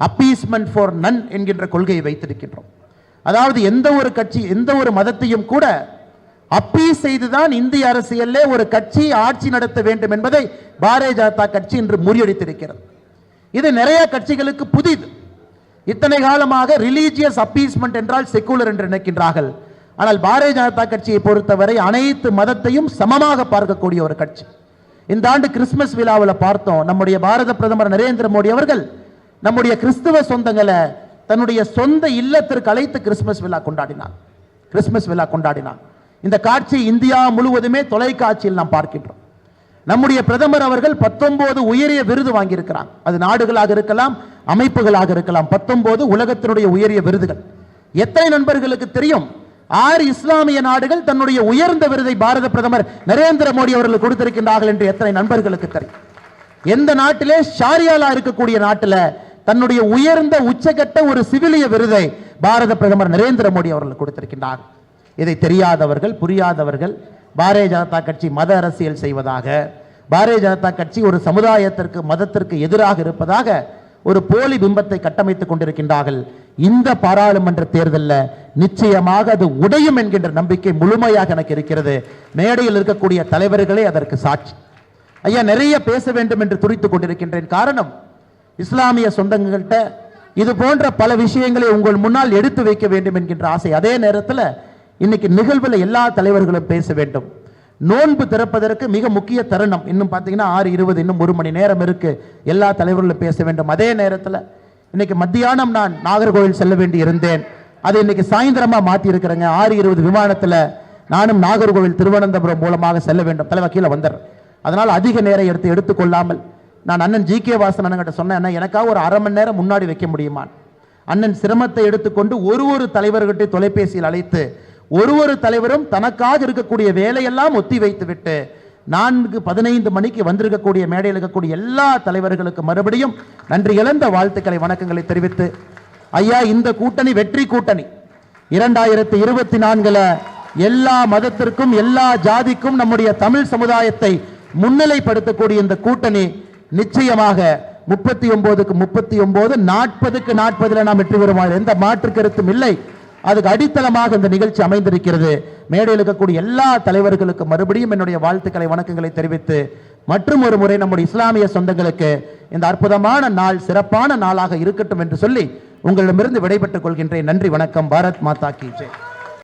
அப்பீஸ்மென்ட் for நன் என்கின்ற கொள்கையை வைத்திருக்கின்றோம். அதாவது எந்த ஒரு கட்சி எந்த ஒரு மதத்தையும் கூட அப்பீஸ் செய்துதான் இந்திய அரசியலே ஒரு கட்சி ஆட்சி நடத்த வேண்டும் என்பதை பாரதிய ஜனதா கட்சி இன்று முறியடித்திருக்கிறது. இது நிறைய கட்சிகளுக்கு புதிது. இத்தனை காலமாக ரிலீஜியஸ் அப்பீஸ்மென்ட் என்றால் செக்குலர் என்று நினைக்கின்றார்கள். ஆனால் பாரதிய ஜனதா கட்சியை பொறுத்தவரை அனைத்து மதத்தையும் சமமாக பார்க்கக்கூடிய ஒரு கட்சி. இந்த ஆண்டு கிறிஸ்துமஸ் விழாவில் பார்த்தோம், நம்முடைய பாரத பிரதமர் நரேந்திர மோடி அவர்கள் நம்முடைய கிறிஸ்துவ சொந்தங்களை தன்னுடைய சொந்த இல்லத்திற்கு அழைத்து கிறிஸ்துமஸ் விழா கொண்டாடினார். இந்த காட்சி இந்தியா முழுவதுமே தொலைக்காட்சியில் நாம் பார்க்கின்றோம். நம்முடைய பிரதமர் அவர்கள் 19 உயரிய விருது வாங்கியிருக்கிறார். அது நாடுகளாக இருக்கலாம், அமைப்புகளாக இருக்கலாம். 19 உலகத்தினுடைய உயரிய விருதுகள். எத்தனை நண்பர்களுக்கு தெரியும்? 6 இஸ்லாமிய நாடுகள் தன்னுடைய உயர்ந்த விருதை பாரத பிரதமர் நரேந்திர மோடி அவர்கள் கொடுத்திருக்கின்றார்கள் என்று எத்தனை நண்பர்களுக்கு தெரியும்? எந்த நாட்டிலே ஷாரியாலா இருக்கக்கூடிய நாட்டில் தன்னுடைய உயர்ந்த உச்சகட்ட ஒரு சிவிலிய விருதை பாரத பிரதமர் நரேந்திர மோடி அவர்கள் கொடுத்திருக்கின்றார். இதை தெரியாதவர்கள், புரியாதவர்கள் பாரதிய ஜனதா கட்சி மத அரசியல் செய்வதாக, பாரதிய ஜனதா கட்சி ஒரு சமுதாயத்திற்கு மதத்திற்கு எதிராக இருப்பதாக ஒரு போலி பிம்பத்தை கட்டமைத்துக் கொண்டிருக்கின்றார்கள். இந்த பாராளுமன்ற தேர்தலில் நிச்சயமாக அது உடையும் என்கின்ற நம்பிக்கை முழுமையாக எனக்கு இருக்கிறது. மேடையில் இருக்கக்கூடிய தலைவர்களே அதற்கு சாட்சி. ஐயா, நிறைய பேச வேண்டும் என்று துடித்துக் கொண்டிருக்கின்றேன். காரணம், இஸ்லாமிய சொந்தங்கள்கிட்ட இது போன்ற பல விஷயங்களை உங்கள் முன்னால் எடுத்து வைக்க வேண்டும் என்கின்ற ஆசை. அதே நேரத்தில் இன்னைக்கு நிகழ்வில் எல்லா தலைவர்களும் பேச வேண்டும். நோன்பு திறப்பதற்கு மிக முக்கிய தருணம். இன்னும் பார்த்தீங்கன்னா 6:20, இன்னும் 1 மணி நேரம் இருக்கு. எல்லா தலைவர்களும் பேச வேண்டும். அதே நேரத்தில் இன்னைக்கு மத்தியானம் நான் நாகர்கோவில் செல்ல வேண்டி இருந்தேன். அதை இன்னைக்கு சாயந்தரமா மாற்றி இருக்கிறேங்க. 6:20 விமானத்தில் நானும் நாகர்கோவில் திருவனந்தபுரம் மூலமாக செல்ல வேண்டும். தலைவர் கீழே வந்துடுறேன். அதனால் அதிக நேரம் எடுத்துக்கொள்ளாமல் நான் அண்ணன் ஜி.கே. வாசன் அண்ணன்கிட்ட சொன்னேன், எனக்காக ஒரு அரை மணி நேரம் முன்னாடி வைக்க முடியுமா? அண்ணன் சிரமத்தை எடுத்துக்கொண்டு ஒரு தலைவர்கிட்ட தொலைபேசியில் அழைத்து ஒரு தலைவரும் தனக்காக இருக்கக்கூடிய வேலையெல்லாம் ஒத்தி வைத்து விட்டு 4:15 மணிக்கு வந்திருக்கக்கூடிய மேடையில் இருக்கக்கூடிய எல்லா தலைவர்களுக்கு மறுபடியும் நன்றி இழந்த வாழ்த்துக்களை, வணக்கங்களை தெரிவித்து, ஐயா, இந்த கூட்டணி வெற்றி கூட்டணி. 2024 எல்லா மதத்திற்கும் எல்லா ஜாதிக்கும் நம்முடைய தமிழ் சமுதாயத்தை முன்னிலைப்படுத்தக்கூடிய இந்த கூட்டணி நிச்சயமாக 39க்கு 39, 40க்கு 40 நாம் வெற்றி பெறுவோம். எந்த மாற்று கருத்தும் இல்லை. அதுக்கு அடித்தளமாக இந்த நிகழ்ச்சி அமைந்திருக்கிறது. மேடையில் இருக்கக்கூடிய எல்லா தலைவர்களுக்கு மறுபடியும் என்னுடைய வாழ்த்துக்களை, வணக்கங்களை தெரிவித்து, மற்றும் ஒரு முறை நம்முடைய இஸ்லாமிய சொந்தங்களுக்கு இந்த அற்புதமான நாள் சிறப்பான நாளாக இருக்கட்டும் என்று சொல்லி உங்களிடமிருந்து விடைபெற்றுக் கொள்கின்றேன். நன்றி, வணக்கம். பாரத் மாதா கி ஜெய்.